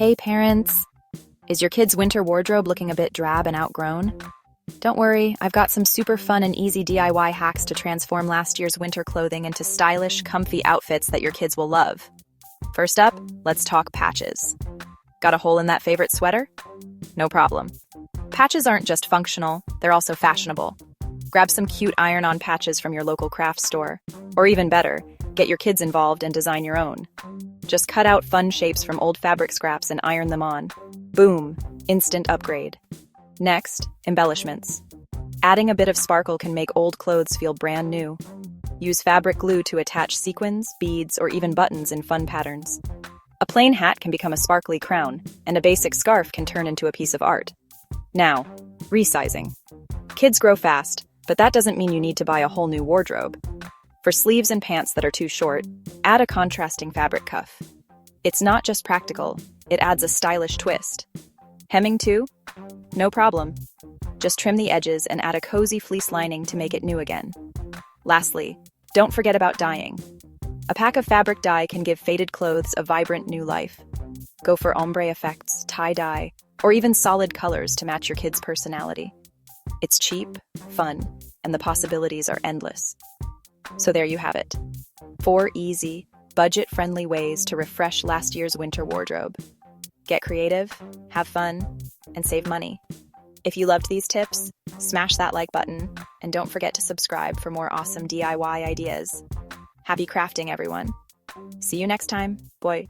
Hey parents, is your kid's winter wardrobe looking a bit drab and outgrown? Don't worry, I've got some super fun and easy DIY hacks to transform last year's winter clothing into stylish, comfy outfits that your kids will love. First up, let's talk patches. Got a hole in that favorite sweater? No problem. Patches aren't just functional, they're also fashionable. Grab some cute iron-on patches from your local craft store. Or even better, get your kids involved and design your own. Just cut out fun shapes from old fabric scraps and iron them on. Boom, instant upgrade. Next, embellishments. Adding a bit of sparkle can make old clothes feel brand new. Use fabric glue to attach sequins, beads, or even buttons in fun patterns. A plain hat can become a sparkly crown, and a basic scarf can turn into a piece of art. Now, resizing. Kids grow fast, but that doesn't mean you need to buy a whole new wardrobe. For sleeves and pants that are too short, add a contrasting fabric cuff. It's not just practical, it adds a stylish twist. Hemming too? No problem. Just trim the edges and add a cozy fleece lining to make it new again. Lastly, don't forget about dyeing. A pack of fabric dye can give faded clothes a vibrant new life. Go for ombre effects, tie-dye, or even solid colors to match your kid's personality. It's cheap, fun, and the possibilities are endless. So there you have it. 4 easy, budget-friendly ways to refresh last year's winter wardrobe. Get creative, have fun, and save money. If you loved these tips, smash that like button, and don't forget to subscribe for more awesome DIY ideas. Happy crafting, everyone. See you next time. Bye.